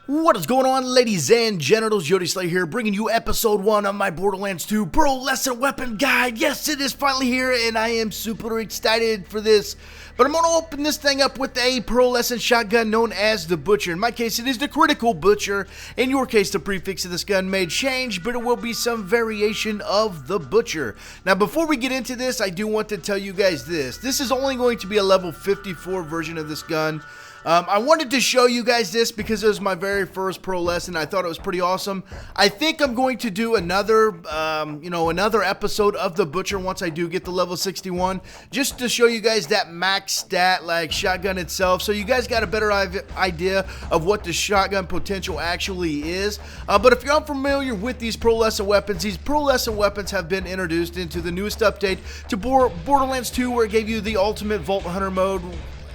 What is going on, ladies and genitals? YOTESLAYA here, bringing you episode 1 of my Borderlands 2 Pearlescent weapon guide. Yes, it is finally here, and I am super excited for this. But I'm going to open this thing up with a Pearlescent shotgun known as the Butcher. In my case, it is the Critical Butcher. In your case, the prefix of this gun may change, but it will be some variation of the Butcher. Now, before we get into this, I do want to tell you guys this. This is only going to be a level 54 version of this gun. I wanted to show you guys this because it was my very first Pearlescent. I thought it was pretty awesome. I think I'm going to do another, another episode of the Butcher once I do get to level 61, just to show you guys that max stat, like shotgun itself, so you guys got a better idea of what the shotgun potential actually is. But if you're unfamiliar with these Pearlescent weapons have been introduced into the newest update to Borderlands 2, where it gave you the ultimate Vault Hunter mode,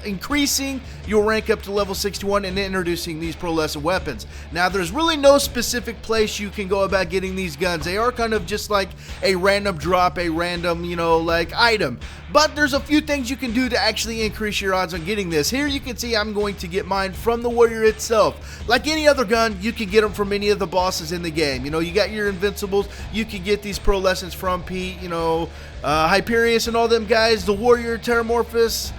increasing your rank up to level 61 and introducing these Pearlescent weapons. Now, there's really no specific place you can go about getting these guns. They are kind of just like a random drop, a random, item. But there's a few things you can do to actually increase your odds on getting this. Here you can see I'm going to get mine from the Warrior itself. Like any other gun, you can get them from any of the bosses in the game. You got your Invincibles, you can get these Pearlescents from Pete, Hyperion and all them guys, the Warrior, Terramorphous,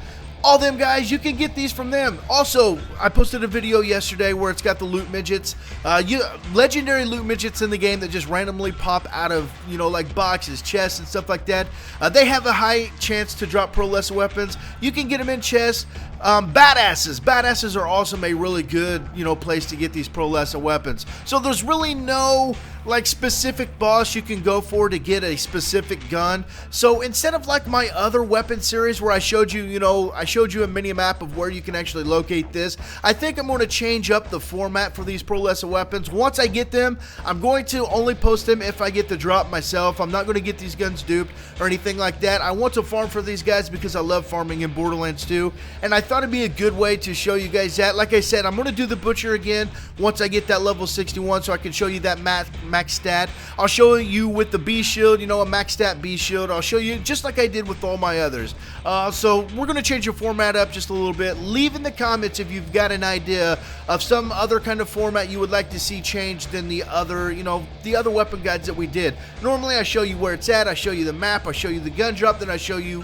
all them guys, you can get these from them. Also, I posted a video yesterday where it's got the loot midgets. Legendary loot midgets in the game that just randomly pop out of, like boxes, chests, and stuff like that. They have a high chance to drop Pearlescent weapons. You can get them in chests. Badasses. Badasses are also a really good, place to get these Pearlescent weapons. So there's really no specific boss you can go for to get a specific gun. So instead of like my other weapon series where I showed you, I showed you a mini map of where you can actually locate this, I think I'm going to change up the format for these Pearlescent weapons. Once I get them, I'm going to only post them if I get the drop myself. I'm not going to get these guns duped or anything like that. I want to farm for these guys because I love farming in Borderlands 2, and I thought it'd be a good way to show you guys that. Like I said, I'm going to do the Butcher again once I get that level 61 so I can show you that max stat. I'll show you with the B shield, a max stat B shield. I'll show you just like I did with all my others. So we're going to change your format up just a little bit. Leave in the comments if you've got an idea of some other kind of format you would like to see changed than the other, the other weapon guides that we did. Normally I show you where it's at, I show you the map, I show you the gun drop, then I show you,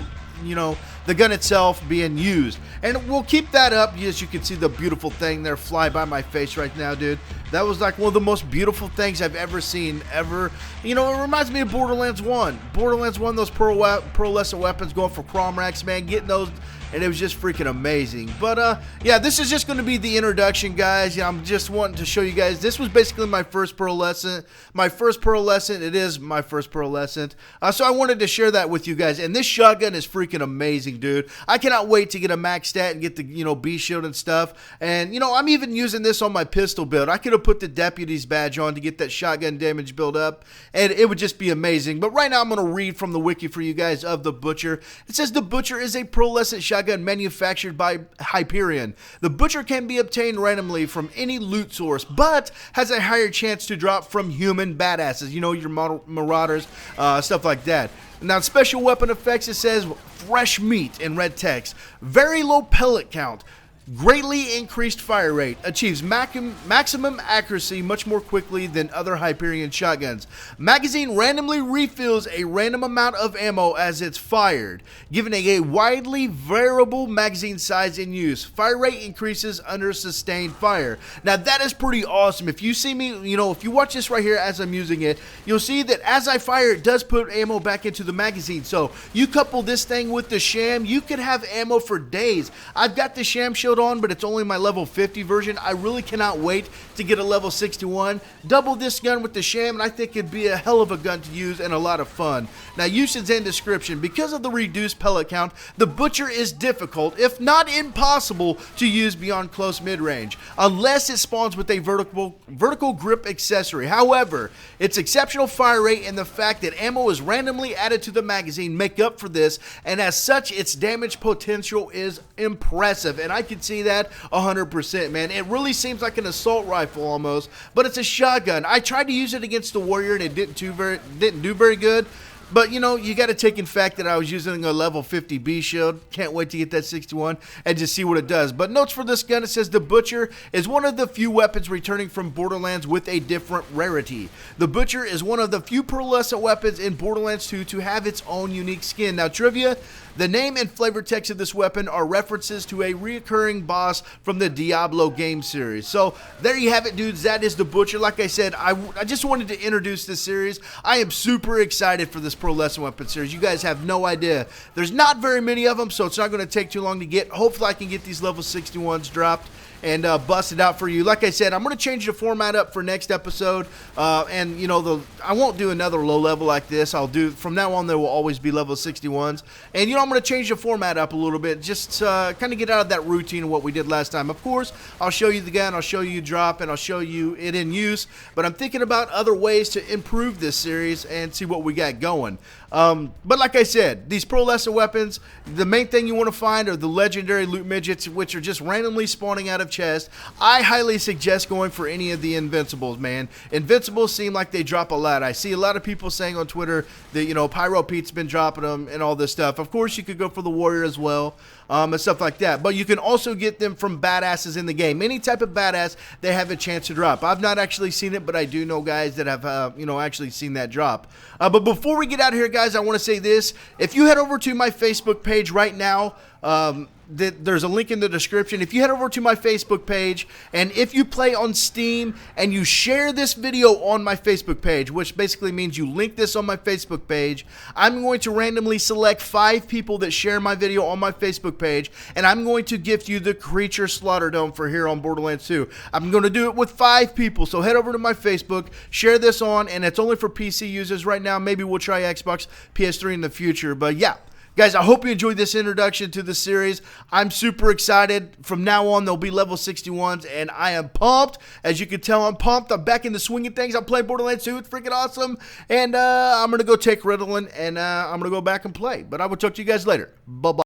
the gun itself being used. And we'll keep that up. As you can see the beautiful thing there fly by my face right now, dude. That was like one of the most beautiful things I've ever seen, ever. It reminds me of Borderlands 1. Borderlands 1, those Pearlescent weapons going for Crom Racks, man, getting those, and it was just freaking amazing. But yeah, this is just going to be the introduction, guys. I'm just wanting to show you guys. This was basically my first Pearlescent. It is my first Pearlescent. So I wanted to share that with you guys. And this shotgun is freaking amazing, dude. I cannot wait to get a max stat and get the B shield and stuff. And I'm even using this on my pistol build. I could have put the deputy's badge on to get that shotgun damage build up, and it would just be amazing. But right now I'm going to read from the wiki for you guys of the Butcher. It says the Butcher is a Pearlescent shotgun manufactured by Hyperion. The Butcher can be obtained randomly from any loot source, but has a higher chance to drop from human badasses, your marauders, stuff like that. Now, special weapon effects, it says fresh meat in red text, very low pellet count, greatly increased fire rate, achieves maximum accuracy much more quickly than other Hyperion shotguns. Magazine randomly refills a random amount of ammo as it's fired, giving a widely variable magazine size in use. Fire rate increases under sustained fire. Now that is pretty awesome. If you see me, if you watch this right here as I'm using it, you'll see that as I fire, it does put ammo back into the magazine. So you couple this thing with the sham, you could have ammo for days. I've got the sham shield on, but it's only my level 50 version. I really cannot wait to get a level 61. Double this gun with the sham, and I think it'd be a hell of a gun to use and a lot of fun. Now, usage and description. Because of the reduced pellet count, the Butcher is difficult, if not impossible, to use beyond close mid-range, unless it spawns with a vertical grip accessory. However, its exceptional fire rate and the fact that ammo is randomly added to the magazine make up for this, and as such, its damage potential is impressive, and I can see that 100%, man. It really seems like an assault rifle almost, but it's a shotgun. I tried to use it against the Warrior, and it didn't do very good. But, you know, you got to take in fact that I was using a level 50B shield. Can't wait to get that 61 and just see what it does. But notes for this gun, it says the Butcher is one of the few weapons returning from Borderlands with a different rarity. The Butcher is one of the few pearlescent weapons in Borderlands 2 to have its own unique skin. Now, trivia, the name and flavor text of this weapon are references to a recurring boss from the Diablo game series. So there you have it, dudes. That is the Butcher. Like I said, I just wanted to introduce this series. I am super excited for this pearlescent weapon series. You guys have no idea. There's not very many of them, so it's not going to take too long to get. Hopefully I can get these level 61s dropped and bust it out for you. Like I said, I'm going to change the format up for next episode, and you know, I won't do another low level like this. I'll do, from now on, there will always be level 61s, and you know, I'm going to change the format up a little bit, just kind of get out of that routine of what we did last time. Of course, I'll show you the gun, I'll show you drop, and I'll show you it in use, but I'm thinking about other ways to improve this series and see what we got going. But like I said, these pearlescent weapons, the main thing you want to find are the legendary loot midgets, which are just randomly spawning out of chest. I highly suggest going for any of the invincibles, man. Invincibles seem like they drop a lot. I see a lot of people saying on Twitter that, you know, Pyro Pete's been dropping them and all this stuff. Of course, you could go for the warrior as well, and stuff like that. But you can also get them from badasses in the game. Any type of badass, they have a chance to drop. I've not actually seen it, but I do know guys that have, you know, actually seen that drop. But before we get out of here, guys, I want to say this. If you head over to my Facebook page right now, there's a link in the description. If you head over to my Facebook page, and if you play on Steam and you share this video on my Facebook page, which basically means you link this on my Facebook page, I'm going to randomly select 5 people that share my video on my Facebook page, and I'm going to gift you the Creature Slaughter Dome for here on Borderlands 2. I'm going to do it with 5 people, so head over to my Facebook, share this on, and it's only for PC users right now. Maybe we'll try Xbox, PS3 in the future, but yeah. Guys, I hope you enjoyed this introduction to the series. I'm super excited. From now on, there'll be level 61s, and I am pumped. As you can tell, I'm pumped. I'm back in the swing of things. I'm playing Borderlands 2. It's freaking awesome. And I'm going to go take Ritalin, and I'm going to go back and play. But I will talk to you guys later. Bye-bye.